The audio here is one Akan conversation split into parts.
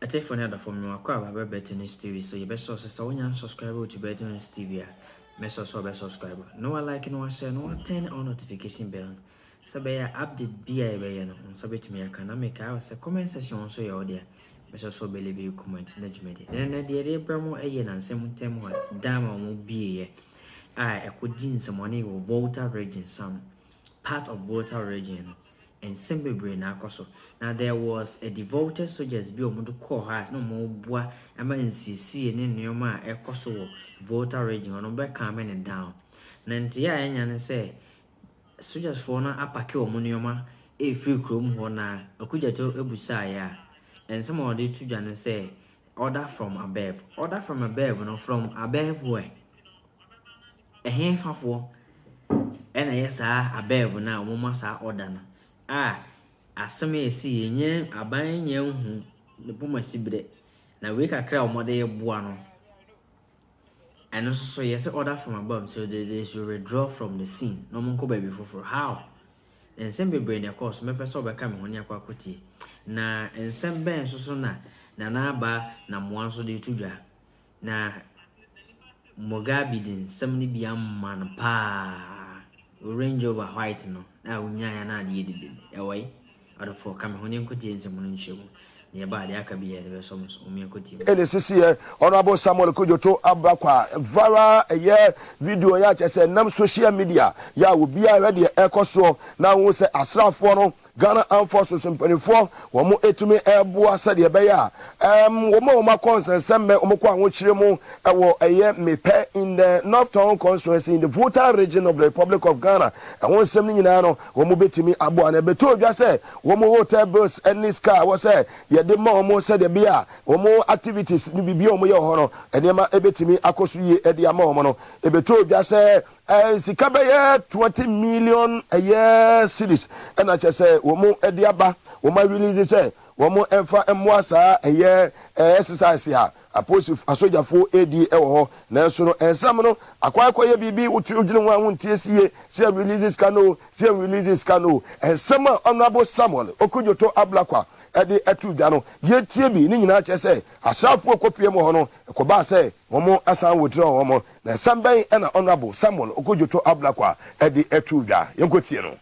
I take for another from you acquire better news TV, so you best source a Sony subscriber to better news TV. Mess or best subscriber. No one like no one share, no one turn on notification bell. Sabaya update BIB on submit me. I can make a comment section on so your audio. Mess so believe you comment in the Jimmy. Then the idea Bramo a yen and some time what damn or be I could din some money with Volta region, some part of Volta region. And simply brain akoso. Now there was a devoted soldiers be omo to call heart no more boa ama nsisi ne nneoma ekoso Volta region ono be calm and down. Na ntia anya ne say soldiers for na apake omo nneoma e free krom ho na akuja to ebusa ya. And some of the two jan say order from above no from above where a handful and yes above na omo masa order na asame si yenye aban nye hu ne buma sibre na we kakra omode ye boa no and so yes order from above so they should withdraw from the scene no monko baby for how ensem bebre ne course me pese obeka me honi akwa koti na ensem ben so na na aba na moa so de tudwa na Mugabe din nsem ni bia man pa Range Over White no na unya na de did ewai or for come honi nkoti ensem no nchewu ne ba de aka biya de so umi nkoti ene sisi honorable Samuel Kojoto abakwa vara video ya chese nam social media ya obi a ready ekoso na wo se asrafo no Ghana Armed Forces mpanifo wo mo etumi eboa sade be ya wo mo consensem wo ko anwo kire mu ewo mepe in the Northern Constituency in the Volta region of the Republic of Ghana won sem ni nyina no wo mo betimi aboa na beto odwa se wo mo hotel bills any scar wo se ye de ma wo mo sade be ya wo mo activities ni bibia wo mo ye ho no enema ebetimi akoso ye e de ama wo mo no ebeto odwa se sikabe ye 20 million a year cedis and I just say womo ediaba woma release say womo emfa emwasa a year exercise ha aposi asojafo edi e wo ho nanso no ensam no akwakoye bibi utugire nwa huntie sie se releases kano ensam honorable Samuel Okujoto Ablakwa edi etudwa no yetie bi ni nyina chese asafo kopie mo ho no ekoba se womo asan withdraw womo na samban na honorable Samuel Okujoto Ablakwa edi etudwa yenkotie no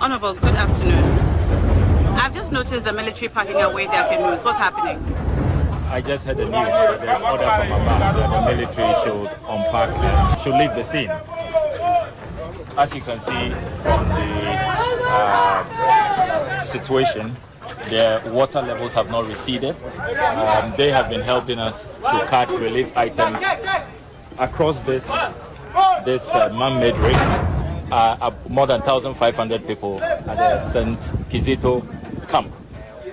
Honorable, good afternoon. I've just noticed the military packing away their canoes. What's happening? I just heard the news that there's order from above that the military should unpack and should leave the scene. As you can see from the situation, the water levels have not receded. They have been helping us to cut relief items across this man-made rig. More than 1,500 people at the St. Kizito camp.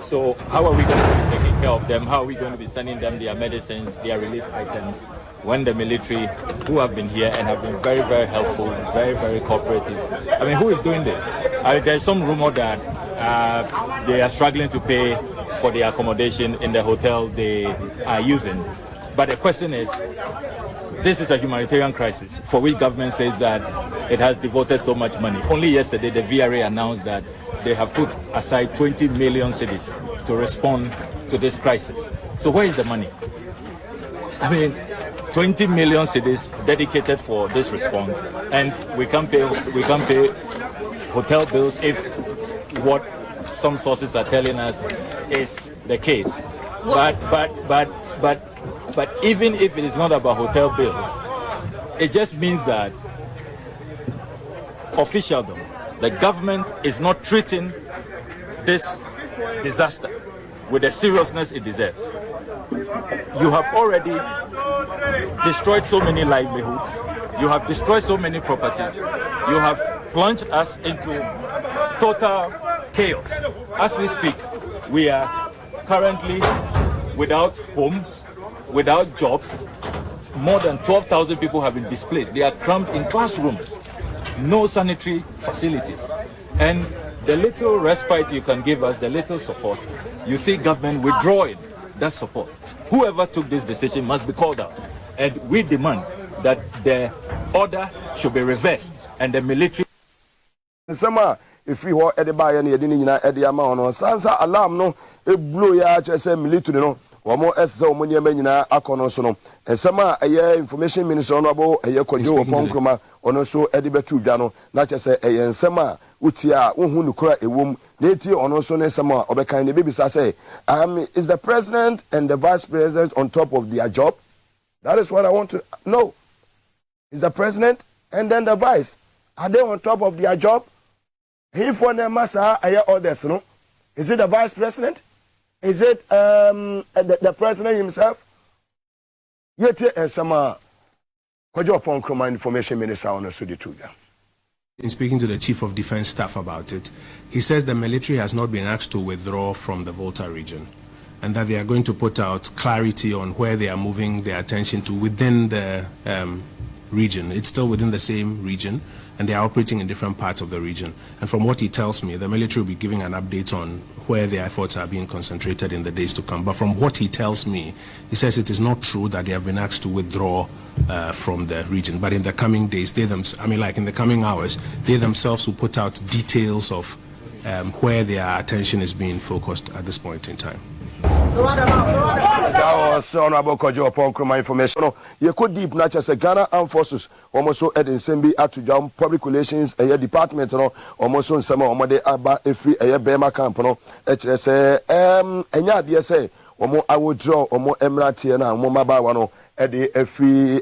So how are we going to be taking care of them? How are we going to be sending them their medicines, their relief items, when the military, who have been here and have been very, very helpful, very, very cooperative? I mean, who is doing this? There's some rumor that they are struggling to pay for the accommodation in the hotel they are using. But the question is, this is a humanitarian crisis for which government says that it has devoted so much money. Only yesterday, the VRA announced that they have put aside 20 million cedis to respond to this crisis. So where is the money? I mean, 20 million cedis dedicated for this response, and we can't pay hotel bills if what some sources are telling us is the case. But even if it is not about hotel bills, it just means that officialdom, the government is not treating this disaster with the seriousness it deserves. You have already destroyed so many livelihoods. You have destroyed so many properties. You have plunged us into total chaos. As we speak, we are currently without homes, without jobs. More than 12,000 people have been displaced. They are crammed in classrooms, no sanitary facilities. And the little respite you can give us, the little support, you see government withdrawing that support. Whoever took this decision must be called out. And we demand that the order should be reversed and the military nsema efi ho ede ba ye na ye de nyina ede ama ono sansa alarm no e blow ya chese military no omo ese omo niema nyina akono so no nsema eye information minister no abo eye Kwadwo Oppong Nkrumah ono so ede betu dwa no na chese eye nsema uti a wohu nukura ewom na eti ono so ne nsema obekan ne bibisa say is the president and the vice president on top of their job? That is what I want to know. Is the president and then the vice, are they on top of their job? If one massa aya orders, no? Is it the vice president? Is it the president himself? Yet some Kwadwo Oppong Nkrumah information minister on the Sudituga. In speaking to the chief of defense staff about it, he says the military has not been asked to withdraw from the Volta region, and that they are going to put out clarity on where they are moving their attention to within the region. It's still within the same region, and they are operating in different parts of the region. And from what he tells me, the military will be giving an update on where their efforts are being concentrated in the days to come. But from what he tells me, he says it is not true that they have been asked to withdraw from the region. But in the coming days, in the coming hours, they themselves will put out details of where their attention is being focused at this point in time. That was Honorable Kwadwo Oppong Nkrumah information. No, you could deep nature say Ghana Armed Forces almost so Ed Nsembi Atujam Public Relations department no almost so nsema omode aba efi Bema camp no ekire say enya de say omo awodro omo emratie na omo mabawa no ede efi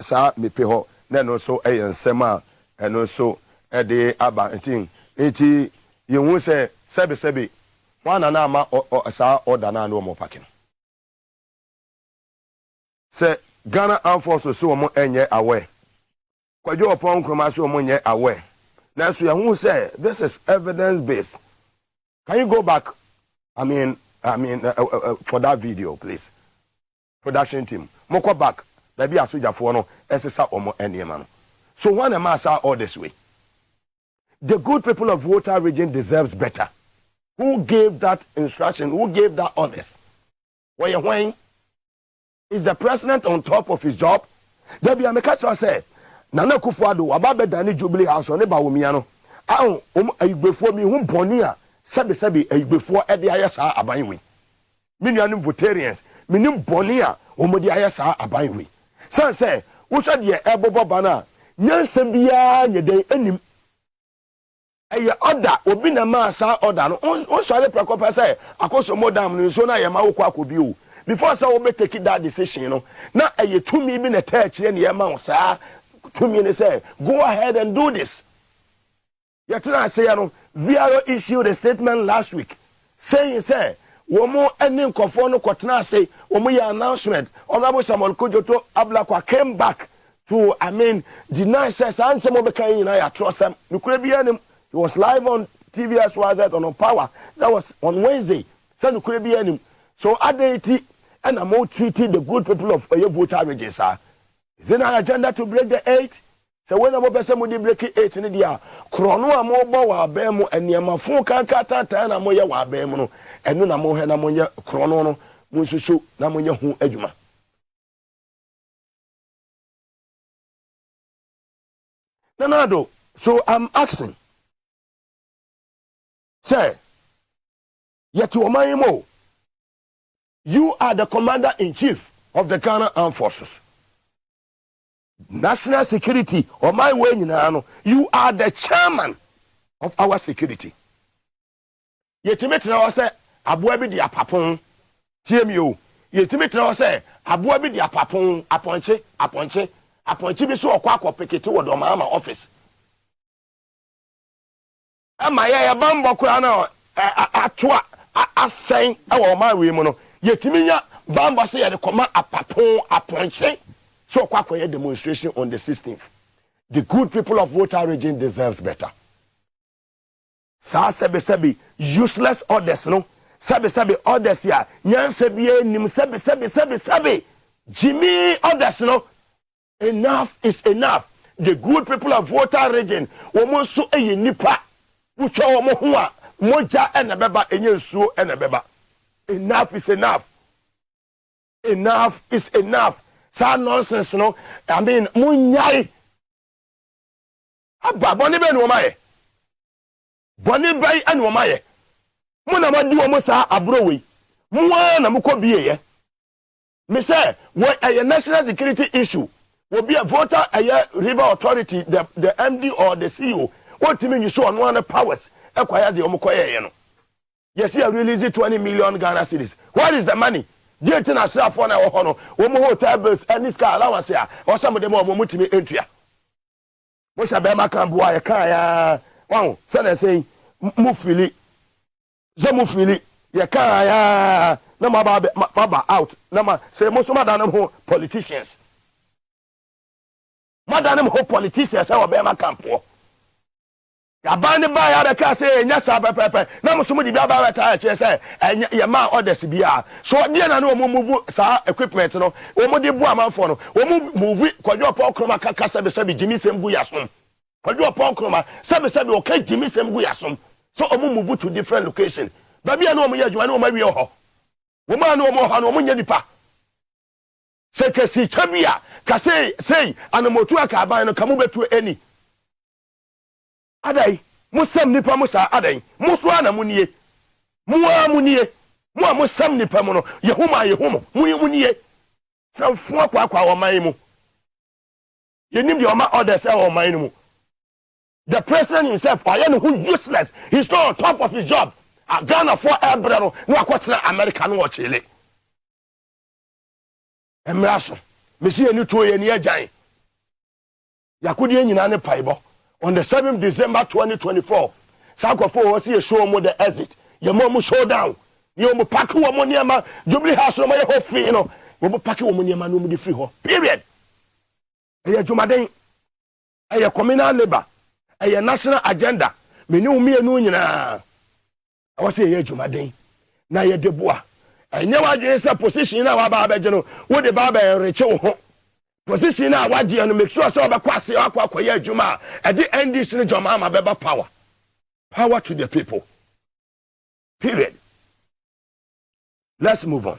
sa mepe ho na no so nsema eno so ede aba ntin eti yehu say sebe wana na ama sa order na no mo packing. Say Ghana Armed Forces so mo enye aware. Kwadwo Oppong Nkrumah so mo enye aware. Now so you say this is evidence based. Can you go back? I mean for that video, please. Production team. Moko back. There be asujafo no esesa omo enema no. So when am I all this way? The good people of Volta region deserves better. Who gave that instruction? Who gave that orders? When is the president on top of his job? There be a mekacha say, Nana Kufuado, Ababe Dani Jubilee House on Eba Wumiano. Before me, whom Bonia, Sabi, before Eddie Ayasa Abaywi. Minianum Votarians, Minim Bonia, Omodi Ayasa Abaywi. Son say, which are the Ebo Bana? Nyansambia, Yede, Enim. Order obi na ma sa order no on sole prekopa say akoso modam no so na ye ma wo kwa kobi o before say we take that decision no na tumi bi na ta kire ne ye ma wo sa tumi ne say go ahead and do this. Yetna say no VRO issued a statement last week saying say wo mo eni nkofo no kotena say wo mo ya announcement Honorable Samuel Kojoto Ablakwa came back to deny says answer mo be kan yin na ya trust am nukure bi anim. He was live on TVXYZ on Power. That was on Wednesday. So Adeti and I'm treating the good people of Volta region, sir. Is it an agenda to break the 8? So when I'm person would break 8 in the year, Chrono Amoba wa Bemo and Yamafu Kata Tana Moya wa Bemo and Nuna Mohena Moya Chrono Mususu Namoya Hu Ejuma. Nanado, so I'm asking. Say, yet you are the commander-in-chief of the Ghana Armed Forces. National security, or my way, you are the chairman of our security. Yet you may say, Abuabi di apapon, TMU. Yet you may say, Abuabi di apapon, aponche, be so kwa pekete wo do mama office. Ama ya bambo kura na atwa asen e ma we mu no yetimi nya bambo se ye de koma apapon aponche so kwa demonstration on the 16th. The good people of Volta region deserves better. Sa sebe useless orders no sebe orders ya nyanse bie nim sebe Jimmy orders no. Enough is enough. The good people of Volta region womo so eye nipa wucho womo ho a moja enebeba enye nsuo enebeba. Enough is enough. Enough is enough. Sa nonsense no munyai aba boni be no maye boni bai ane o maye mo na madi o mo sa abro we mo na mo ko bieye me say what a national security issue will be a voter a river authority the MD or the CEO what mean you show on one powers acquire the omokoye no yes you release 20 million Ghana cedis what is the money the international for na ho no hotel bills and this car allowance ya or some of them mo mutimi entua mo sha be maka boa ye kan ya wow say na say mu fili ye kan ya na maba out na ma say mo so madanam ho politicians madanam ho politicians e wo be maka campo ya bani ba ya da ka say nya sa pepepe na mo so mo di bia ba weta che say ye ma orders bia so de na no mo move sa equipment no o mo de bu amanfo no o mo move kwadwo Oppong Nkrumah kaka sabe jimi sem gu yasom kwadwo Oppong Nkrumah sabe o ka jimi sem gu yasom so o mo move to different location babia no mo ye adwuma no mo awie ho wo ma no mo ha no mo nya nipa sekesi chabia ka say anamotu aka aban no kamu betu eni adai musam nipa musa adai muso ana munie muamunie mu musam nipa mu no yehuma munie sam fu akwa o man mu yenim de o ma orders o man mu the president himself I am who useless he's not on top of his job Ghana for Ebrano no akwotena America no chile emraso mesi eni to ye ni agyan yakudi nyina ne paibo on the 7th December 2024 sakofo wo se show mo the exit ye mo showdown ye mo pack wo mo niema Jubilee House no mo ye ho free no wo mo pack wo mo niema no mo di free ho period eye jumaden eye communal labor eye national agenda meni umi enu nyina I was say ye jumaden na ye deboa enye waje say position na wa ba abeje no wo de ba ba reche wo ho position na waje no make sure say obekwase akwa ye adwuma e di NDC ne joma ma beba power to the people period. Let's move on.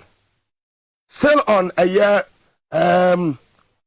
Still on a year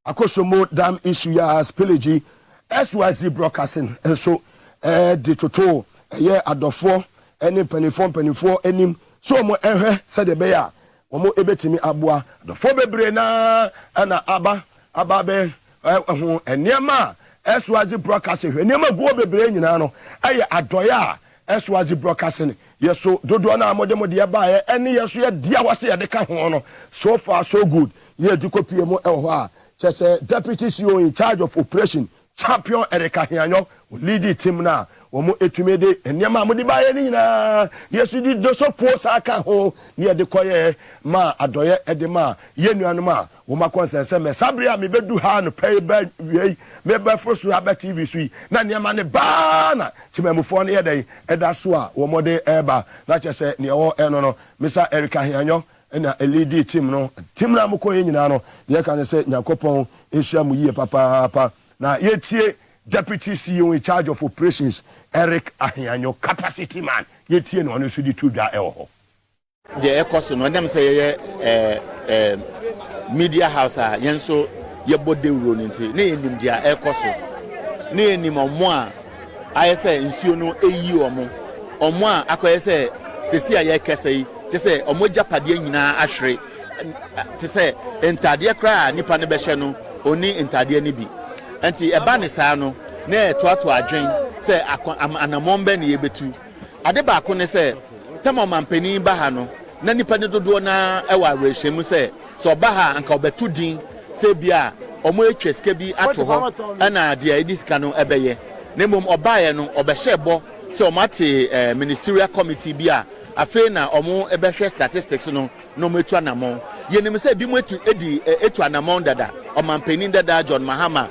Akosomo dam issue ya spillage SYZ broadcasting so the total year adofo any penifo enim so mo ehwe said the bear mo ebetimi aboa adofo bebre na ana aba be ho eniema SYZ broadcasting eniema go bebre nyina no aye adoya SYZ broadcasting yeso dodo na amode ba ene yeso ye dia wase ye de ka ho no so far so good ye dikopie mo ehwo a chese deputy CEO in charge of operation champion Erika Hianyo lead the team na omo etumede eniema amode ba ye ni nyina yeso di do so post aka ho ye de koye ma adoye edema ye nuanom a wo ma konsense me sabria me bedu ha no pay ba wi me ba fosu aba TV sui na niema ne ba na timamufo ne ye dey eda so a wo mode eba na chese ne wo eno no Mr. Erika Hianyo na LED team no team na mko ye nyina no ye kan se nyakopon ehia mu yie papa na yetie deputy CEO in charge of operations Eric Ahianyo capacity man yetie no no so di tudwa ewo the ekoso no dem say ye media house a yenso ye bode wuro nti na enim dia ekoso na enim omo a ayese nsuo no eyi omo a akoyese sesi a ye kese yi tese omo japade nyina ahwere tese entade kra nipa ne behye no oni entade ne bi enti eba ne saa no na toato adwen se anamombe ne yebetu ade ba ko ne se temo mampani ba ha no na nipa ne dodo na ewa rehwemu se so ba ha anka obetu din se bia omo etweske bi ato ho na de edisika no ebeye na mom obaye no obehye bo se omate ministerial committee bi a afi na omo ebehwe statistics no no metu anamon yenim se bi metu etu anamon dada omampani dada John Mahama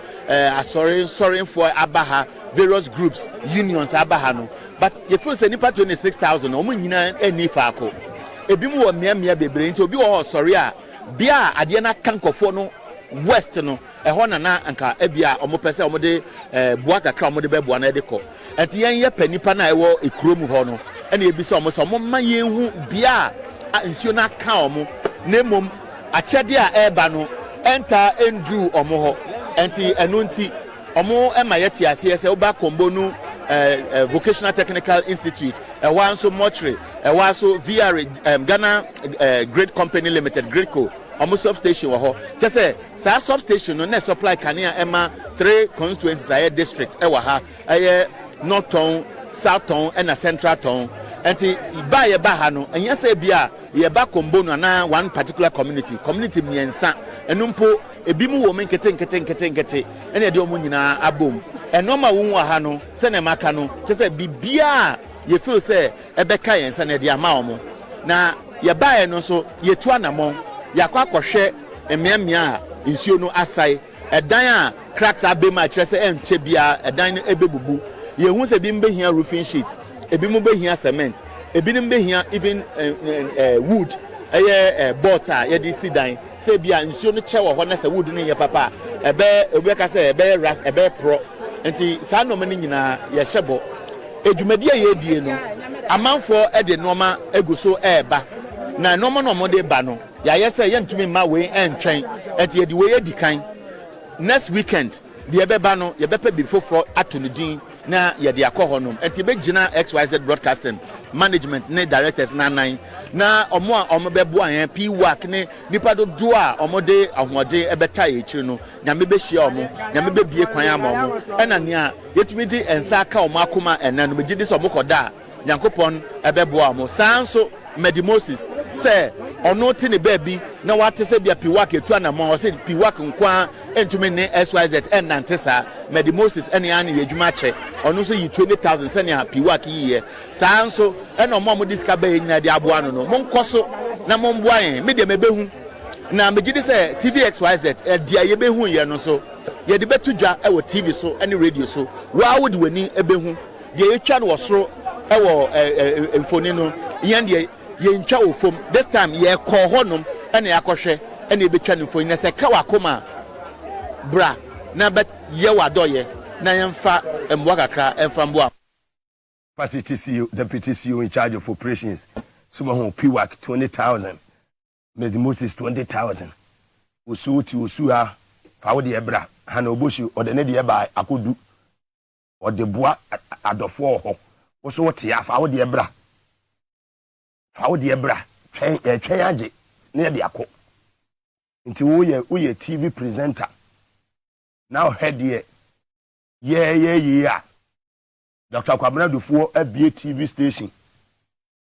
sorry for abaha various groups unions abaha no but you feel say nipa 26,000 omo nyina eni faako ebi mu wo miamia bebre nti obi wo sorry a bia ade na kankofo no west no ehọ na anka ebia omo pese omo de bua kakra omo de beboa na de ko enti yen ye panipa na ewo ekromu ho no ena ebi se omo ma yenhu bia nsuo na ka omo na mom achede a eba no enter endru omo ho enti enu nti omo ema yeti ase se oba kombo nu vocational technical institute one so mortuary one so VR Ghana Great Company Limited Greco omo substation wo ho je say sa substation no na supply kania ema 3 constituencies aye districts wa ha aye North Town, South Town and Central Town. And ba ye ba ha no enya say bia ye ba kombo no na one particular community miensa enumpo ebi mu wo men kete ene de omo nyina abom enoma wo wa ha no se na maka no je say bibia ye feel say ebeka yensa na de ama omo na ye ba ye no so ye tu anamon yakwa kwohwe emiamia nsuo no asai edan a cracks abema kire say enche bia edan no ebebubu ye hu se bi mbe hia roofing sheet ebi mu be hia cement ebi nim be hia even wood board a ye di sidan se bia nsuo no che wo ho na se wood ne ye papa ebe ka se ebe ras ebe pro enti sa no mani nyina ye hyebo edwumadi ye die no amanfo e de noma eguso eba na noma no mo de ba no ya ye se ye ntumi ma we entwen enti ye di we ye di kan next weekend the ebeba no ye bepe bi foforo atonudin na ye de akohonom enti be gina XYZ broadcasting management ne directors na nan na omo a omo bebo an P work ne nipa do do a omo de ahode ebeta ye kiri no nyame be hia omo nyame be bie kwan ama omo ena ne a yetumi di ensa aka omo akoma ena no megidi so omo koda nyankopon ebebo omo sanso medimosis say ono ti ne baabi na wate se bia P work etu anama o se P work nkwa entumi ne XYZ enantesa medimosis ene an ye adwuma che ono so yi 20,000 senia P work yiye sanso ena omo mo diska be nyina de aboa no mo nkoso na mo mboa yen me de mebehu na megidi se TVXYZ dia ye behu ye no so ye de betudwa e wo TV so ene radio so wa wodi wani ebehu de ye twa no wosoro e wo mfoni no yen de ye ntwa ofom this time ye ko honom ene yakohwe ene ebetwa no mfoni na se ka wakoma bra na bet ye wadoye na yemfa emboa kakra emfa mboa. Capacity CEO, Deputy CEO in charge of operations, Sumaho Piwak 20,000, Medimosis 20,000. Usua, Fawdi Ebra, Hanobushi, or the Nedia by Akudu, or the Bois at the four. Also, what ya Fawdi Ebra? Fawdi Ebra, Chayaji, near the Ako. Into we a TV presenter. Now head here. Yeah. Dr. Kwabena Dufour FBA TV station.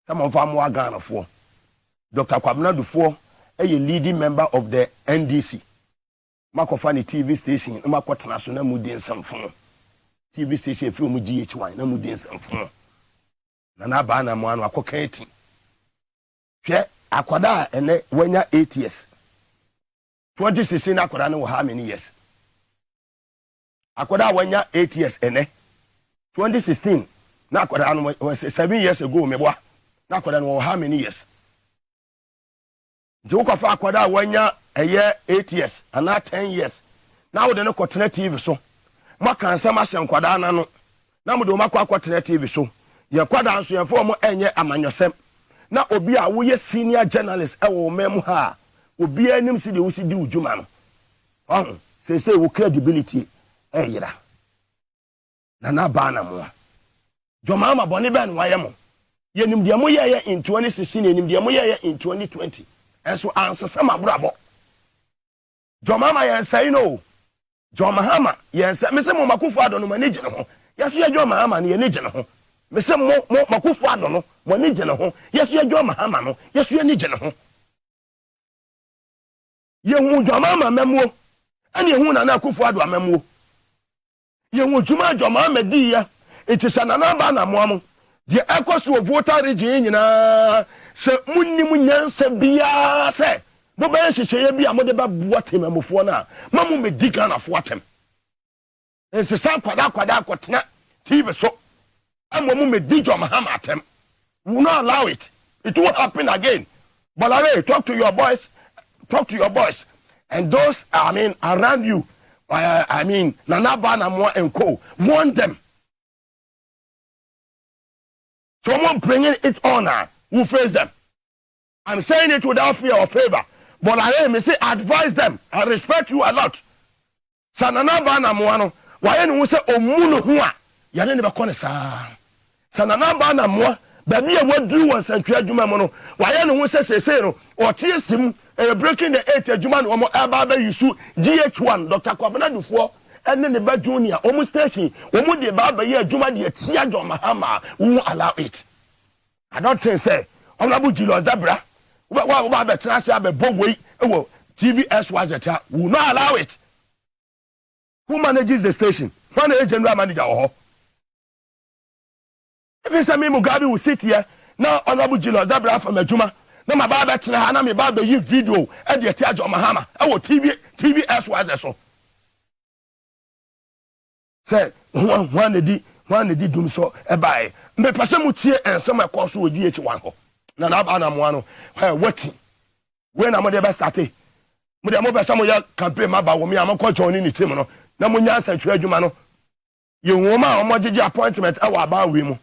Some of them are Ghana for. Dr. Kwabena Dufour a leading member of the NDC. Makofani TV station, Makot National Mudin Samfon. TV station film GH1, no Mudin Samfon. Nana Bana Moan Wakokati. Pierre Akwada and Wenya 8 years. 2016 Akwada no how many years? Akwada Wenya 8 years ene. 2016 na akwada was 7 years ago me boa na akwada no how many years Joko fa akwada wanya a year 8 years and 10 years now de no kotena TV so maka nsem asem akwada na no na mo de makwa kotena TV so ye kwada nso ye fo mo enye amanyosem na obi a wo ye senior journalist e wo mem ha obi anim si de wo si di udwuma no say wo credibility yira na bana mo joma ma boni ben wayemo yenim de mo yeye in 2016 yenim de mo yeye in 2020 enso ansesa mabrabo joma ma yensa no joma hama yensa me se mo makufu ado no manage ne ho yeso ye joma hama ne ye ne ne ho me se mo makufu ado no manage ne ho yeso ye joma hama no yeso ye ne ne ho ye hu joma ma memuo ane hu na akufu ado amemuo ye hu juma joma medi ya etisanana ba na moamu de ekoso voter region nyina se munnim nyansa bia se bo ba hyehyeye bia mo de ba bua temamofo na mamu medi Ghana fo atem ense san kwada akotena TV so amomu medi joma hama atem will not allow it will happen again. Balare, talk to your boys and those around you, Nana Bana and Co, warn them. Someone bringing it on who face them. I'm saying it without fear or favor, but I may say advise them. I respect you a lot. Sanana Bana Moano, waye no se omuno ho a yane ne be kɔ ne saa sanana ba na moa baby a wadru won santwa adwuma mo no waye no ho se sese no ɔte sim breaking the 8 adwuma no omo aba ba yusu GH1 Dr. Kwabena Dufo ene ne ba junior omo station omo de ba ba ye adwuma de tia John Mahama won allow it. I don't think say Honorable Julius Dabra wa be transfer be bogwei ewo TVXYZ will not allow it. Who manages the station? One is general manager or if it's a me Mugabe will sit here now Honorable Julius Dabra from Ejuma na my baba tena na me baba yi video e de tia John Mahama ewo TVXYZ so say one di dum so e bai me pese mu tie ensem e ko so odi H1 ho na na ba na mo ano wati we na mo de be start mo de mo be so mo ya campaign ma ba wo me am ko join ni team no na mo nya santwe adwuma no ye nwoma o mo gege appointment e wa ba we mu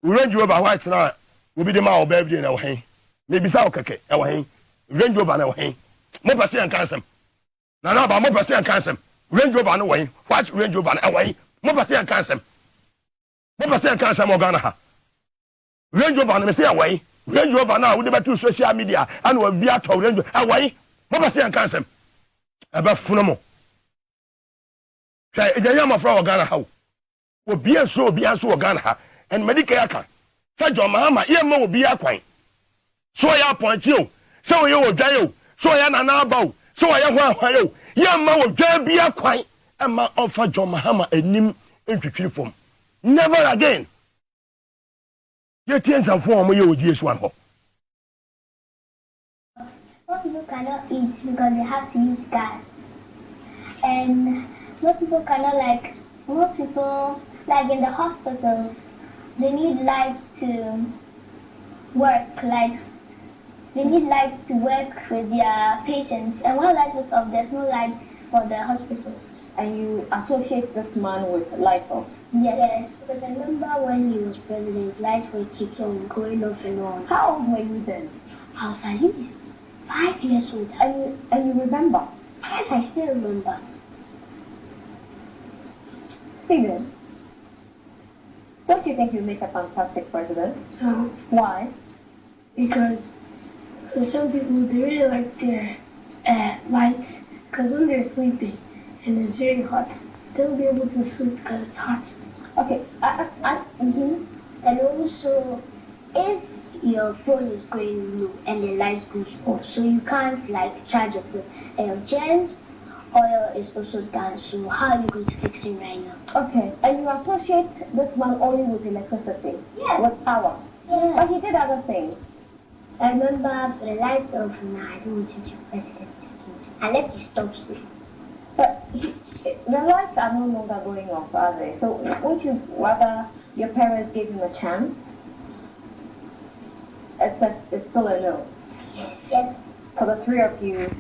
Range Rover white na obi de ma o ba bi na wo hen me bisa o keke e wo hen Range Rover na wo hen mo pese en kansem na ba mo pese en kansem Range Rover no wo hen white Range Rover na e wo hen mo pese en kansem Ghana ha Range Rover na me say awai Range Rover na wo de betu social media and we be ato Range awai mo pese en kansem e ba funu mo kai ejanya ma fra Ghana ha obi anso Ghana ha and medical aka say John Mahama ye ma obi akwan so ya ponchi o so ye odwan o so ya na na ba o so ya ho ahwan o ye ma odwan bi akwan e ma ofa John Mahama enim entwitwiri fom never again. You think some form you would use one. Most people cannot eat because they have to use gas. And most people cannot most people in the hospitals, they need light to work, they need light to work with their patients. And when light is off, there's no light for the hospitals. And you associate this man with light off? Yes, because I remember when he was president, lights were kept on going off and on. How old were you then? I was at least 5 years old. And you remember? Yes, I still remember. Steven, don't you think you make a fantastic president? No. Why? Because for some people, they really like their lights, because when they're sleeping and it's very hot, they'll be able to sleep because it's hot. Okay, And also, if your phone is going low and the light goes off, so you can't charge your phone, and your gents oil is also down, so how are you going to fix it right now? Okay, and you associate this man only with electricity? Yes. With power? Yes. But he did other things. I remember the lights off, I don't want to president unless he stops me. But the lights are no longer going off, are they? So won't you rather your parents gave him a chance? Except it's still a no. Yes. For the three of you,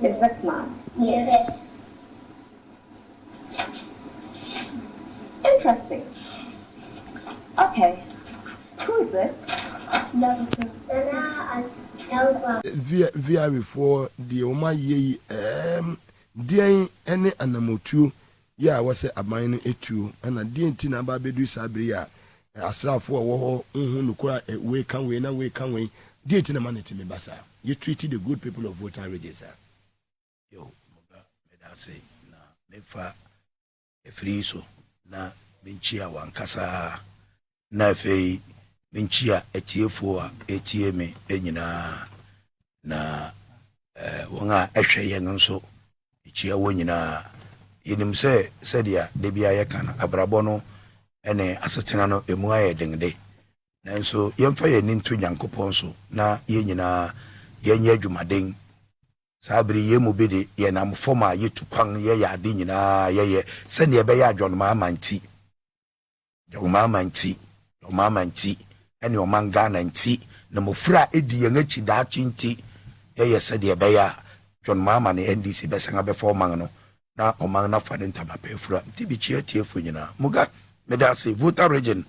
is this man? Yes. Interesting. Okay. Who is this? Via before the Oma ye Dian any anamotu ya was a mine etu and a DNT number bedu sabria asra for wo nukura we can we na we can we date na man me basa you treated the good people of voter register yo moga me da say na me fa e free so na menchia wankasa na fei menchia etiefo a etie me enyina na wonga ehwe yen nso chia wonyina yenim se dia de bia ye kan abrabo no ene asetena no emu aye dengde nanso yemfa ye nintu nyankopon so na ye nyina ye nya adwumaden sabri ye mu bede ye nam foma ye tukwan ye ya ade nyina ye se ne be ya adwonma amanti ene o manga na nti na mofra edi ye ngachi da chinti ye se de be ya John Mama ne NDC besanga before man no na oman na fa ntama pefura nti bi chia tiefo nyina muga meda say voter region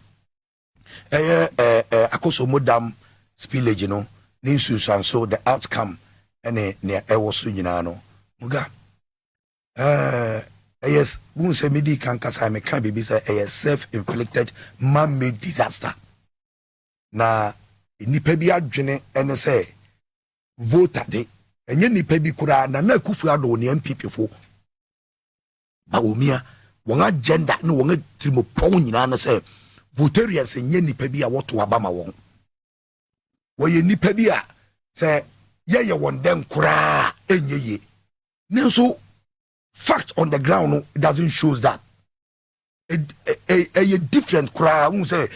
akoso modam spillage no ne susan so the outcome ene ne ewo so nyina no muga yes won say medi kan kasa me kan bibi say self-inflicted man-made disaster na nipa bi adwene ene say voter de enye nipa bi kura na Akufo Addo ne MPP fo Bawumia won agenda ne won trimopon nyina na say votarians enye nipa bi a woto abama won wo ye nipa bi a say ye won dem kura enye ye nenso fact on the ground no, it doesn't shows that a different kura won say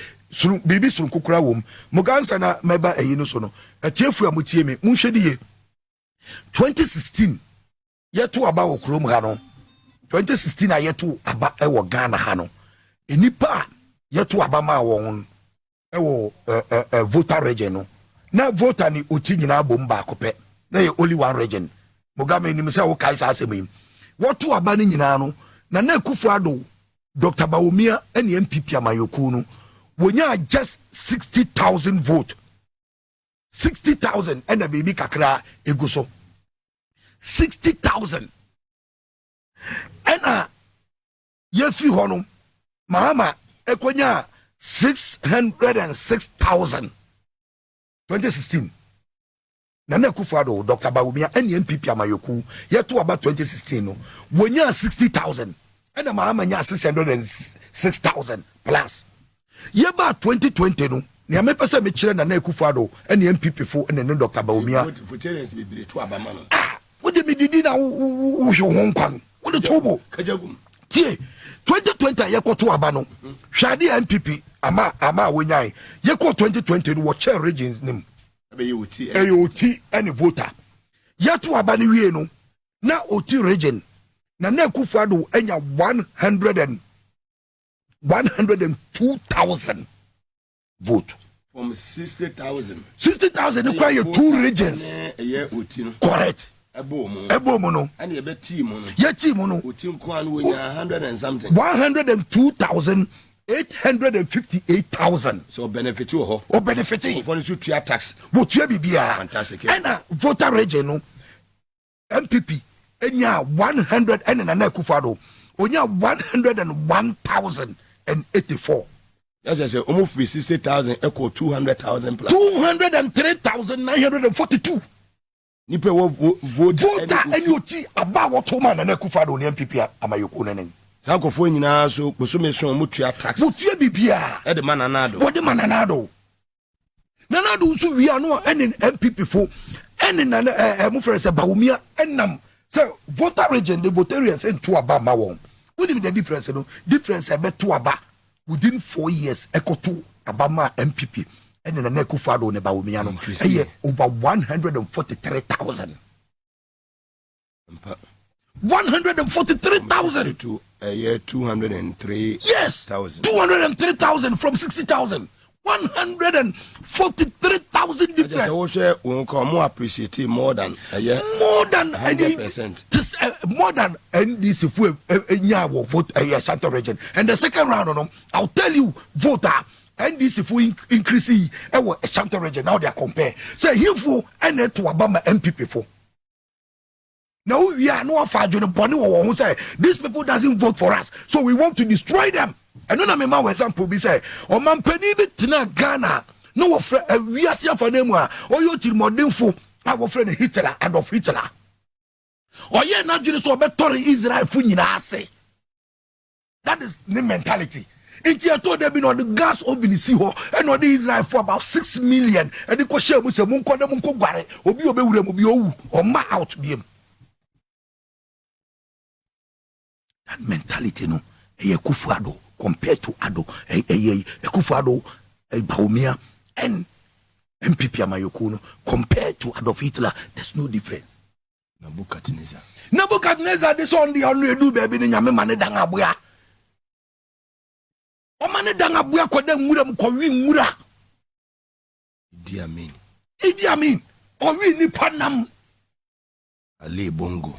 bibi suru kukura wom mugansa na meba no so no atiefu amutie me munhwedi ye 2016 yeto aba wo krom ha no 2016 ayeto aba ewo Ghana ha no enipa yeto aba ma won ewo voter region no na voter ni oti nyina bom ba akopɛ na ye only one region mugame ni mse wo kai sa asem woto aba ni nyina no na Akufo Addo Dr. Bawumia ene MPP amayoku no wonya just 60,000 vote 60,000 and a baby kakra eguso 60,000 and yefi hono mahama ekonya 606,000 2016 na Akufo Addo Dr. Bawumia and MPP amayoku yeto about 2016 no wonya 60,000 and a mahama nya 606,000 plus yeba 2020 no ne me pese me kire na Akufo Addo ene MPP fo ene ne Dr. Bawumia voters be bre to abama no wo de me didi na wo hwe ho nkwan wo de tobo kajagum tie 2020 yekoto aba no hwade MPP ama wonyai yeko 2020 no wo chair regions nim be oti ene voter yeto aba ne wie no na oti region na Akufo Addo enya 102,000 vote from 60,000 require two regions correct ebomo no and ye be team no ye team no team kwa no 100 and something 102,858,000 so benefit ho o benefit for the tua tax bo tua bibia fantastic and voter region no MPP enya 100 and na Akufo Addo onya 101,084. That's just almost 60,000 equal 200,000 plus 203,942. Nipe wo vote any oti about what woman na Akufo Addo ne MPP amayoku nenen. Sa akofo nyina so kposo so mutua tax. Mutua bibia. E de mananado. Wo de mananado. Nanado so wi ano enen MPP fo enen na mo frere se Bawumia enam say voter region the votarians into aba ma won. What is the difference? No difference about to aba within 4 years. Echo to Abama MPP and then the Akufo Addo ne Bawumia no over 143,000. 143,000 to a year 203. Yes, 203,000 from 60,000. 143,000 difference. I also more appreciate more than a year. More than 100%. Just more than this if we vote a year Santa region. And the second round, I'll tell you, voter. And this if we increase a Santa region, now they are compare. Say here for and to Obama MPP for. Now we are no far to the body who say these people doesn't vote for us, so we want to destroy them. And no me ma example be say o man pani bi tina Ghana no wo fra wi asia fa na mu a o yo tirimodinfo a wo fra ne Hitler Adolf Hitler o ye na dwene so obetori Israel fu nyina ase. That is the mentality. Inti ato de bi no the gas oven si ho and no the Israel for about 6 million and the ko share mu se mu nko de mu nko gware obi obewura mu bi owu o ma out biem. That mentality no e Akufo Addo compared to Addo, Akufo Addo, Bawumia, and MPP amayoku compared to Adolf Hitler, there's no difference. Nebuchadnezzar, this on the only do baby in Yamane Dangabuya. Omane Dangabuya kodem muram kowi mura. Idi Amin. Owi ni panam. Ali Bongo.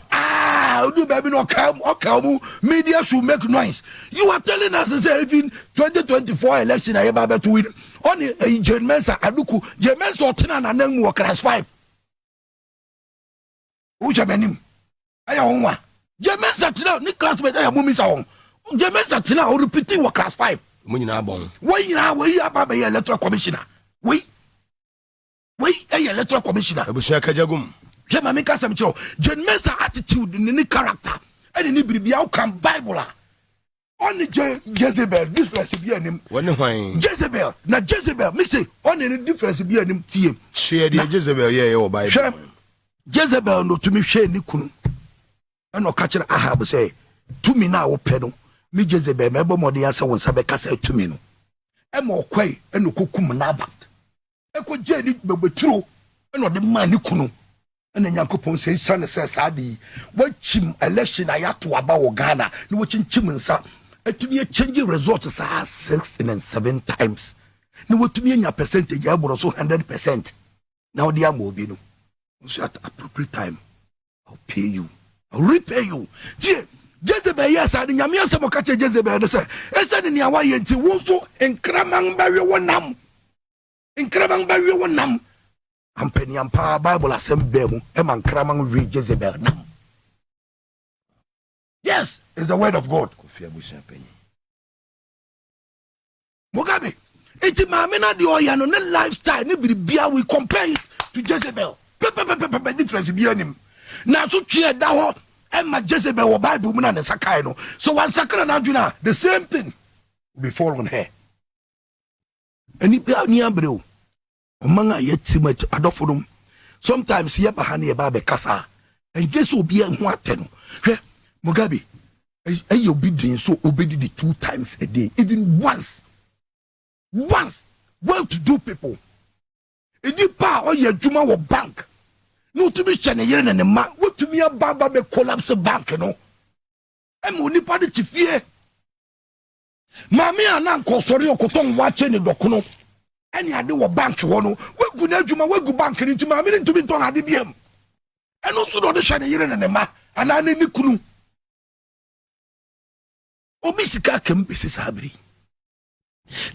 Do baby no come media should make noise. You are telling us say even 2024 election I able to win only Jane Mensa Aduku Jane Mensa otina na nemu class 5 uja benim aya onwa James Atila, ni classmate ya mumi sa on. James Atila o repeat wo class 5. Mo nyina bon. We nyina we aba be electoral commissioner. We electoral commissioner. Ebusua kajagum. Jema me kasam chiro. James attitude ni character. And ni bibia o kan Bible. Only Jezebel difference bi anim. Woni hwan? Jezebel. Na Jezebel me say only the difference bi anim tie. Share the Jezebel ye o Bible. Jezebel no to me hwe ni kunu. And o ka kire Ahab say to me na wo pe no. Me Jezebel me bo mode ya say won sa be ka say to me no. E mo kwai e no kokum na abat. E ko je ni bebeturo e no de man ni kunu. And then Yankopon says, son says, Adi, what chim election I had to about Ghana, no watching chimensa, to be a changing result is 6 and 7 times. No, what to me in your percentage, I was also 100%. Now they are moving. So at appropriate time, I'll pay you, I'll repay you. Jezebel, yes, I didn't mean some catch Jezebel. I said in your way, and also in Nkrumah bury one nam. In Nkrumah bury one nam. Ampeni ampa Bible assemble mu e man Nkrumah read Jezebel now. Yes, it's the word of God. Mugabe, iti maame na de oya no ne lifestyle ne bibia we compare it to Jezebel. Difference bi anim. Na so tue da ho e ma Jezebel wo Bible mu na ne sakai no. So one sakra na adwuna the same thing will befall on her. Eni bia ni abreu. Omanga yetimet adofodum sometimes ye bahane ye ba be kasa and just obi en ho ateno hwe Mugabe e obi so obedi the 2 times a day even once well to do people edi pa o ye adwuma wo bank no to be chane yere ne ma what to me aba be collapse bank no e mo nipa de tifie mami anan ko sori okoton wa che ne dokono any ade wo bank wo no wegu na adwuma wegu bank ni ntuma me ntumi ton ade biem eno so do de hwe ne yere ne ma ana ne kunu obi sika kem besi sabri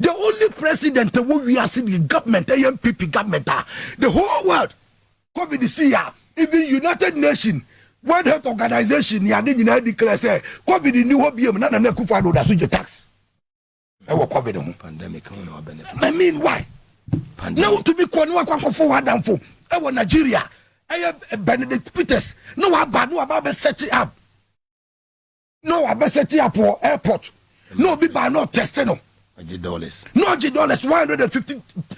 the only president who we are seeing the government MPP government the whole world COVID this year even United Nations World Health Organization ya de nyina declare say COVID ni ho biem na na kufa do da so je tax. I will cover them. Pandemic. I mean, why? Now to be quite forward and for our Nigeria. I have Benedict Peters. No, about set it up. No, about set it up for airport. No, be by no testing. No, $150.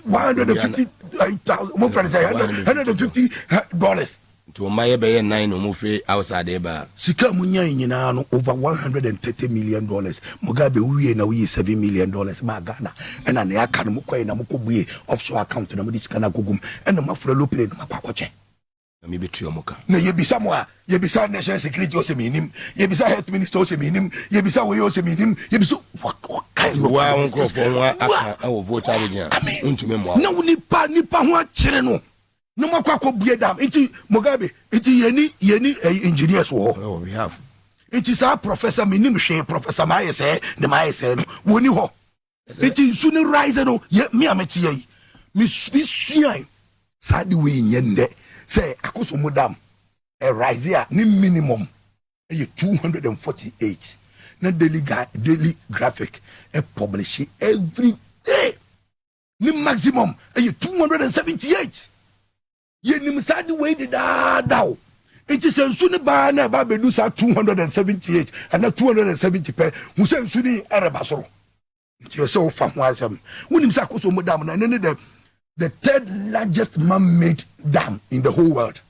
150,000. To my be 9 no move outside there ba sika munya nyina no over $130 million. Mugabe we na we $7 million ma Ghana and na ya kan mu kwai na mu kobue offshore account na mu di sika na kogum and na mafro lopre na makwakoche na me betu omuka na yebisa mo a yebisa national security o se minim yebisa health minister o se minim yebisa we o se minim yebisa what kind of wa onko for wa aka o vote region untumi mo na nipa ho a kire no no makwa bue dam iti Mugabe iti yeni engineers wo oh we have iti sa professor minim hwe professor Maye say the Maye say no woni ho iti suni rise no me ameti yi mi suan sa di we nyende say akoso modam a rise here ni minimum e 248 na daily graphic e publish every day ni maximum e 278 yenim sadi we did daw it is ensu ne ba na ba bedu sa 278 and 270 per mu se ensu ni ereba soro nti so fa ho asem wonim sa koso mo dam na ne the third largest man-made dam in the whole world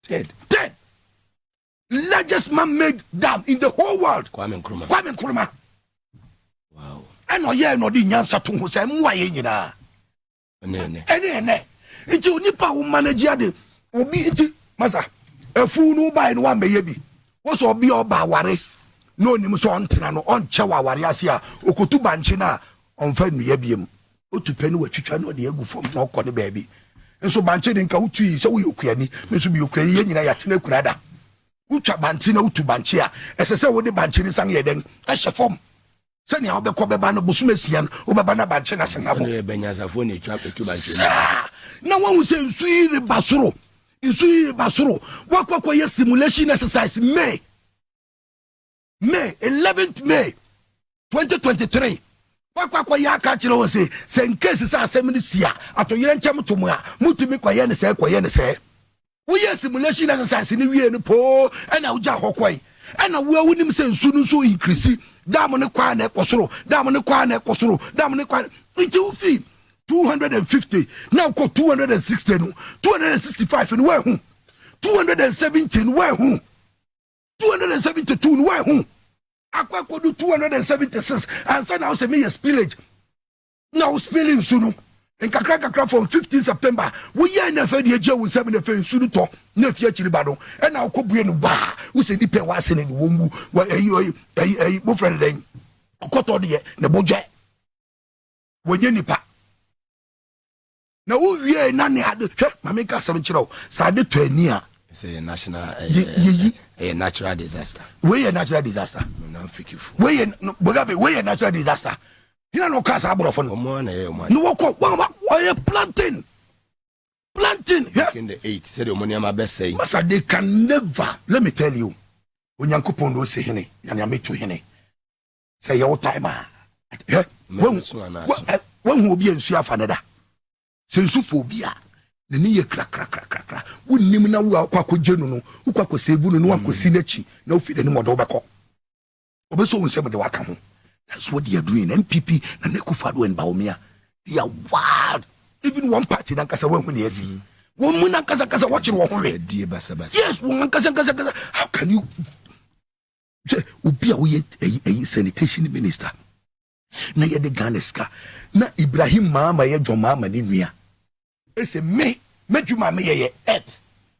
third largest man-made dam in the whole world Kwame Nkrumah wow and oye no di nyansa to ho se mo aye nyina ene iti onipa wo manage ade obi iti masa afu no bai no wa meye bi wo so obi oba aware no nim so ontena no onche wa aware ase a okotu banche na onfa nuya biem otupe no watwitwa no de agu fom na okọ ne baabi enso banche de nka utui so wo yokuani me so bi yokuani ye nyina ya tena kurada utwa banche na utu banche a esese wo de banche ni san ye den ehye fom sani a obekọ beba no bosumasia no obeba na banche na senabo ne benyasafo ne twa etu banche na wan say nsuire basoro wakwa ye simulation exercise me May 11th May 2023 kwa ya ka kire wo se case sa asem ni sia atoyere nchem tomu a mutumi kwaye ne se wo ye simulation exercise ni wie ni po na wo ja hokoi na wo awunim se nsu no so increase dam ne kwa na ekosoro dam ne kwa na ekosoro dam ne kwa it will fee 250 now ko 260 no 265 no we hu 217 we hu 272 no we hu akwa ko do 276 and so now say me spillage now spilling sunu in kakra from 15 September we ye na fa die je wo nsam na fa sunu to na fie akiri ba do e na ko bue no ba wo se ni pe wa se ni wo mu wa ayi mo friend den okoto de na boje wonye nipa na wo wie na ne ade hwe mame ka sam kire o sa de to ani a say national a natural disaster. We a natural disaster. No fikifu. We a natural disaster. You know cause abrofo no. No what planting. Yeah. In the 8 said the money am best say. Masa they can never. Let me tell you. Onyankopon do say hene, na ya metu hene. Say your time ah. When obi ensu afaneda. Sensu phobia. Nani ye kra wonim na wo akwa jenu no wo kwa sevu no no akosi nachi na ofi de ni modo obekọ obeso won sem de waka ho that's what they are doing MPP na nekufado en baomia they are wild even one party na kasa wan hu ne asi won mu na kasa watch wo ho we die basa yes won kasa how can you obi a wo ye sanitation minister na ye de Ghana ska na Ibrahim Mama ye Jomama ni nua ese me juma me ye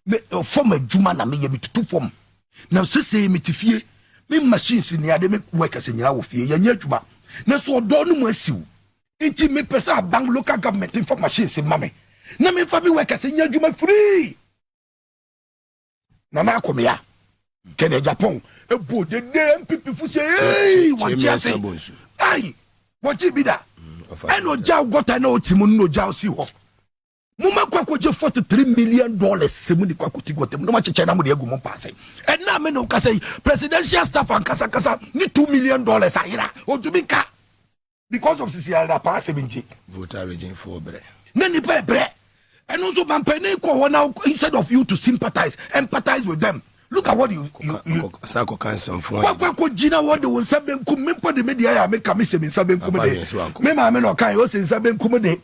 me form juma na me ye mitutu form na so say me tifie me machines ni ade me workers nyina wo fie ye nya juma na so odo no mu asiw enti me pesa bank local government inform machines ma me na me fa me workers nya juma free na ma akomia kene Japan e bo de MPP fu say hey what you say ai what you be da eno jaw gota na otimu no jaw si ho muma kwa je $43 million semu di kwa kutigote no ma cheche na mo de egu mo paase and na me no ka say presidential staff and kasa ni $2 million ayira odubika because of CCR da paase binti voter region for bre na ni bre and also bampene ko now instead of you to empathize with them look at what you sako cancer for kwa jina what they will sabe nkum me pa de media ya me ka me se me sabe nkum de me ma me no kan o se sabe nkum de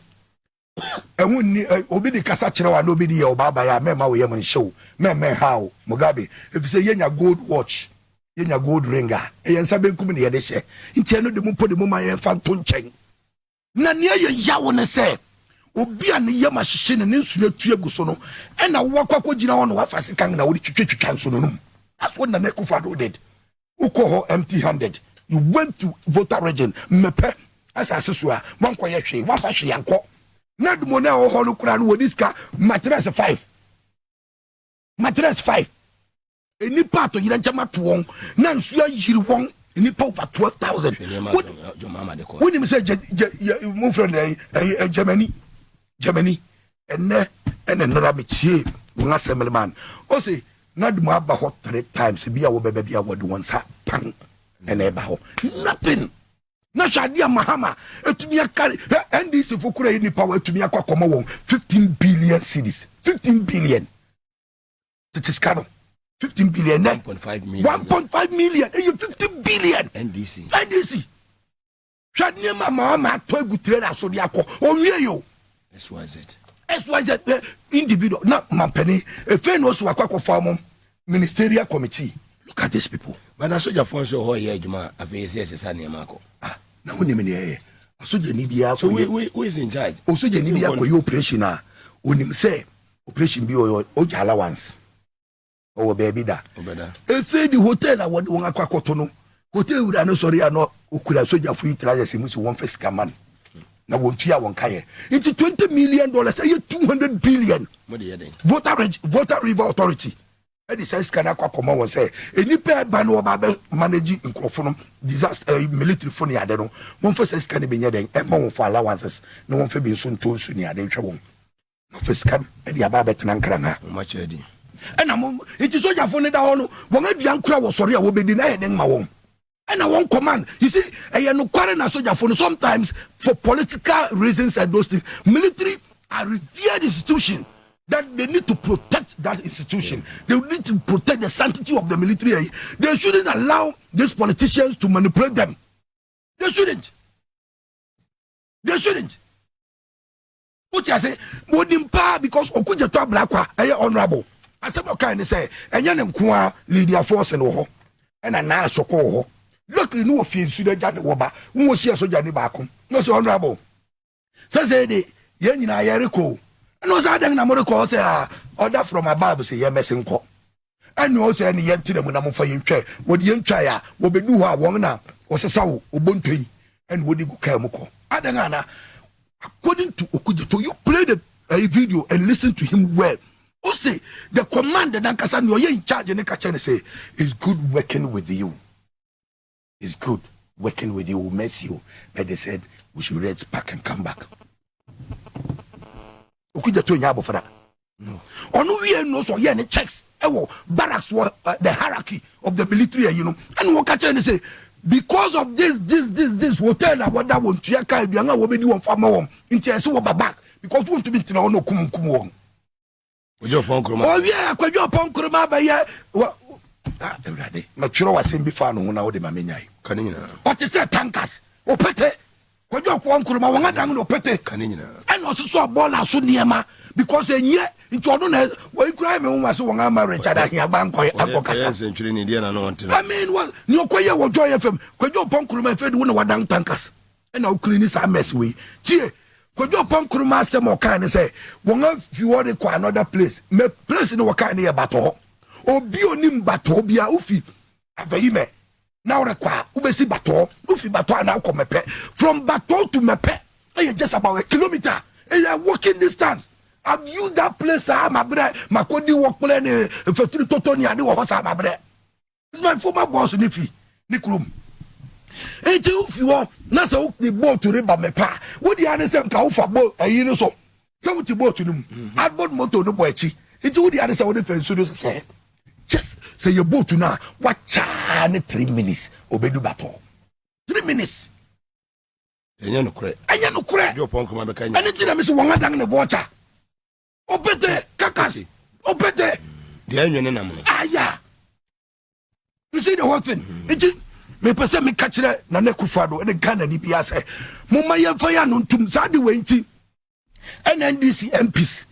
ehunni obi di kasa kire wa no obi di ye obaba ya mema wo ye mo show meme how Mugabe if say yenya gold watch yenya gold ringer e yensa benkum ne ye de hye ntie no de mu podi mu ma ye fa to nchen na ne ye yawo ne se obi a ne ye ma hyehye ne nsu na tu aguso no e na wo kwakọ gina wo no wa fase kan na wo twetwetwa nso no num that's what Nkrumah did uko empty handed you went to voter region mepe asase so a wan koye hwe wa fa hwe yanko na dumone o holu kura no wodiska mattress 5 eni part of yiranchama to won na nsu ayiri won eni pa over 12,000 when him say move from Germany and another metie won assembly man o say na dumo aba hot 3 times bia wo bebe bia wo de won sa pan and eba ho nothing na shadia mahama etumi akari NDC fukura ni power etumi akwa won 15 billion cedis 15 billion it is canon 15 billion 1.5 million 15 billion NDC shadia mahama to egutre na so dia ko onwie yo SYZ individual na mampeni efe no so akwa form ministerial committee look at these people but soldier fonso ho ye adwuma afese sesa ne mako na woni me ne osoje ni dia so who is in charge osoje ni dia ko ye operation a onim say operation bi o allowance o baby da efe di hotel a won akwakoto no hotel wura no sorry no okura soja fu itraje se musi won first command na won tua won kaye it's $20 million say 200 billion voter river authority the size can akwa won say any pair ban no ba manage Nkrumah no disaster military phone ya de no won first can be nya den e ma won for allowances no won fa be so nto nsu ni ade hwe won no first can e dia ba betena Nkrumah ma chedi ena mo it is soja phone da ho no won aduan kura wo sori a wo bedi na ye den ma won And I want command. You see, no quarrel soldier for sometimes for political reasons and those things. Military are revered institution that they need to protect that institution. They need to protect the sanctity of the military. They shouldn't allow these politicians to manipulate them. They shouldn't. They shouldn't. What you say? Modimpa because Okuja to Blackwa, honorable. I said, okay, they say, and Nkrumah Lydia Force and Oho, and a nice Soko. Look, you know, if you see the Jan Waba, who was here so Janny Bakum, no so honorable. So say the Yen Yeriko. And was I then a mother call say, order from above, say, yes, and co. And you also any yet to them when I'm for you try. What you try, what be do her woman was a sow, Ubuntu, and would you go Kamuko. Adana, according to Okujato, you play the video and listen to him well. O say the commander Nankasa, you're in charge, and the say, it's good working with you. It's good working with you, we'll mess you. But they said, we should raise back and come back. Okujato nyabo for that. No. Onu we no so here any checks. Barracks were the hierarchy of the military, you know. And what catch and say, because of this hotel that one to yaka bianga wo be di one farmer into so back because we want to be no kum Ojo Oppong Nkrumah. Oh yeah, Ojo Oppong Nkrumah ba ya everybody maturo was in before no na wo de mamenyai kanina. What is that tankers? Opet3 Ojo Oppong Nkrumah won adan no Opet3 kanina. And also so ball aso niema because enye into no na we cry me won so won ama Richard ahia banko akokasa. Yes, entry ni dia na no want. I mean what ni okoye wo joy FM Ojo Oppong Nkrumah fe de won wadan tankers. And now clean this mess we. Tie Ojo Oppong Nkrumah say mo kan say won afi wo de kwa another place. Me place no kan na bato. Obi onim bato bia ufi aveyime. Now rekwa ubesi bato ufi bato na ko mepe from bato to mepe. It's just about a kilometer. It's a walking distance. Have you that place? My brother, my cody work plan for 3 totoni ade wo hosa my brother. It's my former boss Nifi Nkrumah. And if you want, na so the boat to river mepa. What the other say ka ufa boat ayi no so. So what the boat to them. Add boat motor no boy chi. It's what the other say what the fence so say. Just say your boat to now. What 3 minutes obedu bato. 3 minutes. Enya no kure. Ojo Oppong Nkrumah be kan. Anything that me say won adan ne water. Opet3 kakasi. Opet3. Dia nwane na mo. Aya. You see the whole thing. Me pese me kachire na nekufado e Ghana ni bia say. Mumma ye fa ya no ntum sade we nti. NDC MPs.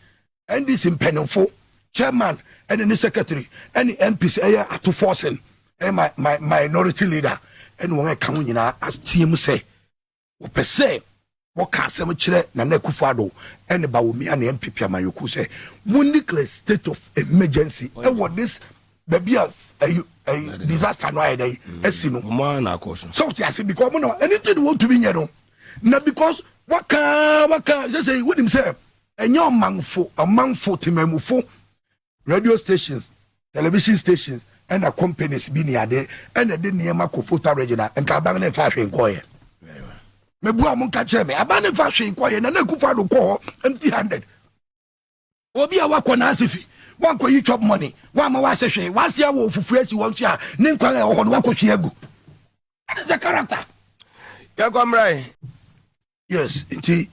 NDC mpanimfo, chairman and the secretary and MPs ato forcing my minority leader and won ka ho nyina as team say. Opese waka asem kire na nekufado and ba wo mi an MPP amayoku say we declare state of emergency and what this baby a disaster no idea esino mo na akoso so ti ase because mo no anything want to be nyɛ no na because waka say what him say enyo manfo timamufo radio stations television stations and the companies bi ni ade and the niema ko photo regional and ka ban na fa hwe nkoye me bua mo ka kire me aba na fa hwe nkoye na kufa do ko empty handed obi a wakɔ na asefi one ko you chop money one ma wase hwe wase a wo fufu esi won tua ne nkwan e ho no wakɔ hwe agu that is the character ya gomrai yes inti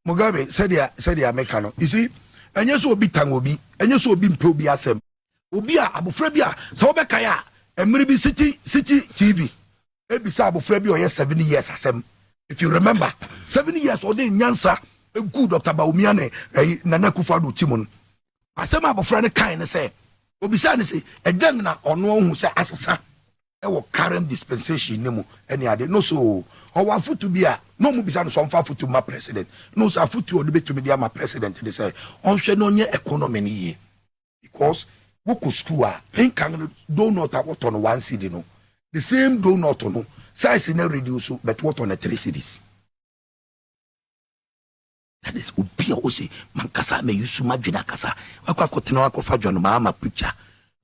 Mugabe said ya mekano you see enye so obi tan obi enye so obi mpe obi asem obi a abofra bi a so obeka ya emiri bi city TV ebisa abofra bi oye 7 years asem if you remember 7 years odi nyansa good Dr. Baumiane Nana Akufo-Addo timun asem abofra ne kan ne say obisa ne say edem na ono hu say asesa e wo current dispensation ne mu ene ade no so o wa futu bia no mu bisa no so mfa futu ma president no so futu o de betumi dia ma president they say on hwe no nye economy ni ye because woku school a kan do not what on 1 cedi no the same do not no size na reduce but what on 3 cedis. That is ubia o say man kasa me yusu madwena kasa akwa kotena akwa dwano ma picture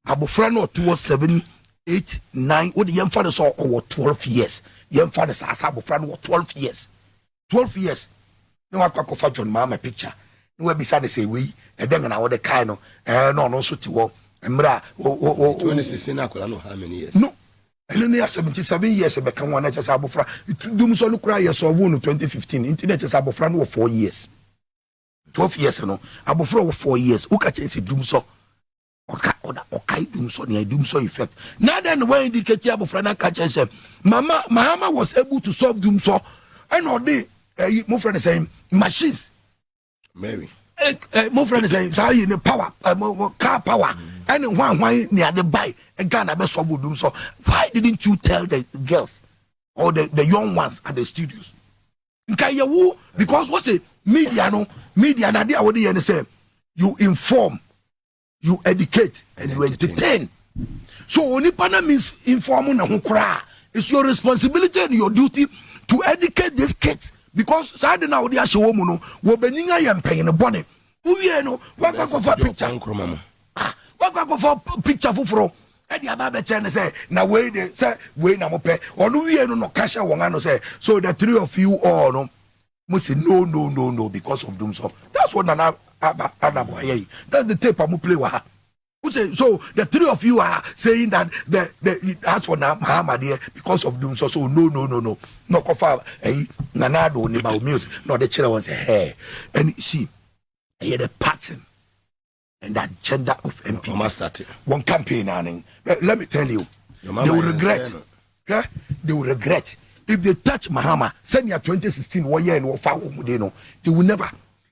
abofra no towards 7 8 9 what the young father saw over 12 years young father sa abofra no 12 years no akwa fa John ma picture no we bisa say we e den na wo de kai no no so ti wo emra 26 na akola no how many years no And then 77 years be kan one chesa abofra dum so no kura year so no 2015 internet chesa abofra no 4 years 12 years no abofra 4 years uka chese dum so okay dum so ne dum so effect now then when indicate abofra na ka chese mama was able to solve dum so and all the my friend is saying machines Mary my friend is saying say in power car power and why near the buy a Ghana be solve dum so why didn't you tell the girls or the young ones at the studios because what's the media na dey awodi yen say you inform, you educate and you entertain. So onipa na means inform na ho kra. It's your responsibility and your duty to educate these kids because side na odi ahyewo mu no wo benyinga ye mpen ne bone. Uwie no wakwa for picture Nkrumah mo. Wakwa for picture fufuro. E dia ba be chen say na we dey say we na mo pe. Onu wie no kasha won ano say so the three of you all no say no because of doom so. That's what Nana Adaboye. That's the tape I'm play with her. Who say so the three of you are saying that the as for Muhammad here because of doom so no. No kofa Nana do ni ba music. No the children want say hey. And see here the pattern and the agenda of MP. One campaign and let me tell you they will regret. Okay? They will regret. If they touch Mahama, send your 2016 1 year and they will never.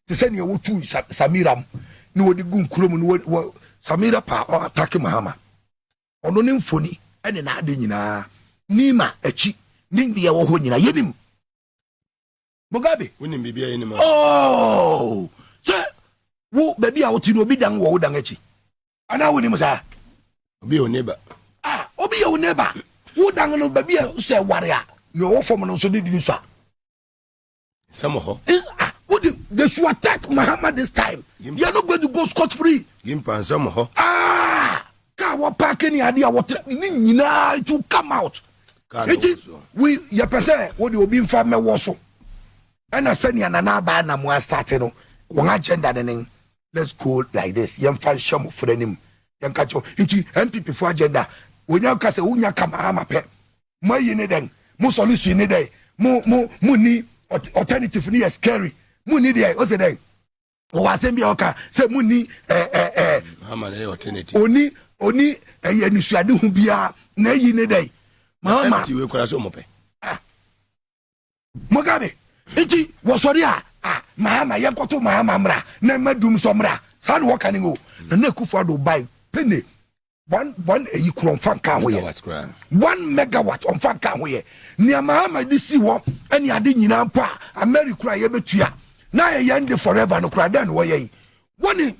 They send your two Samira, no the gun Nkrumah, Samira pa or attack Mahama. Ononim phony, and an adina Nima echi, Nindia or Honina, Yedim Mugabe, winning be anymore. Oh, sir, who baby out to be done war than echi. And I will him say, Be your neighbor. Obi your neighbor, who dang no baby say warrior. No form no so did you sir. Some of they should attack Muhammad this time. You are not going to go scot free. Gimpan some of car what parking the idea what to come out. We ya pese what you be for me was and I send you an ba na mo start no one agenda then let's go like this. Yam fan sham for him. Yan catch into MPP for agenda. When you can say unya come pe. My you then. Mo solution ni dey mo ni alternative ni is scary mo ni dey o say dey o wa say bi oka say mo ni Muhammad alternative oni ni suade hu bia na yi ni dey mama ti we kwara so mo pe Mugabe enti wo sori Mahama ye koto Mahama mra na madum so mra sa no woka ni go na Akufo do buy penny one on fan can we 1 megawatt on fan can we near Mahama this wo any ade nyina mpo America ye betua na ye end forever no kra dan wo ye woni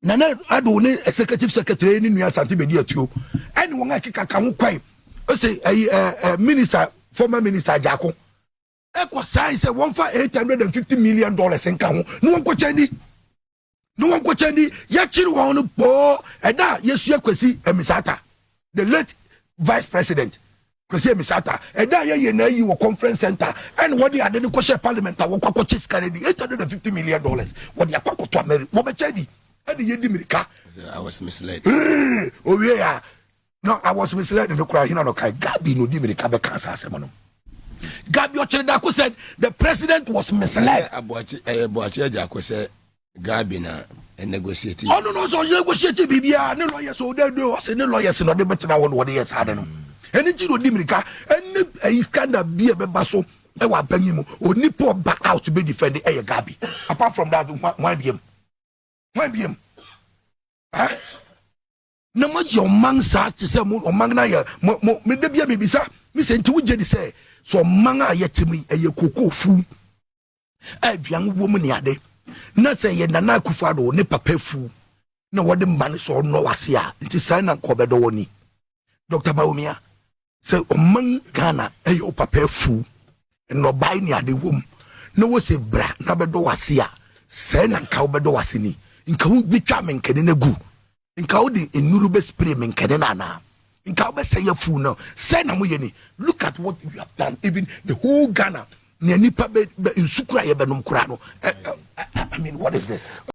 Nana ado ne executive secretary ni nua Asante Bedi atuo any won akika ka ho kwan o say minister former minister Jako e sign say one for $850 million nka ho no won ko chani no one ko chandi ya chiri won no po eda yesu akwasi emisata the late vice president kwasi emisata eda ye na yi wo conference center and what they ade ko share parliament wo kwakọ chiskare di $850 million what they kwakọ to America wo be chadi ade ye di mirika. I was misled. Oh yeah, no I was misled no cry hina no kai Gabi no di mirika be cancer asem no Gabi Ochredako said the president was misled. Aboachi Jako said Gabi na negotiate. Oh no, so negotiate bibia ne lawyers so they do say ne lawyers no dey better one what yes had no. Anything no dimrika any scandal be e beba so e wa banyi mu onipo back out to be defend e Gabi. Apart from that one biem. Na ma your man sa to say mo man na ya me de bia me bisa me say nti wo je di say so man a yetimi e kokofu aduan wo mu ne ade. Na say ye Nana Akufo ne papa fu na wode man so no wase a nti sai na kobedo woni Dr. Baumia say o man Ghana e o papa fu no bai ni ade wom na wo se bra na bedo wase a sai na ka obedo wase ni nka wo bitwa menkene na gu nka wo di enuru be spray menkene na na nka wo be say fu no sai na mo ye ni look at what you have done even the whole Ghana ne nipa be insukura ye benom kura no I mean what is this?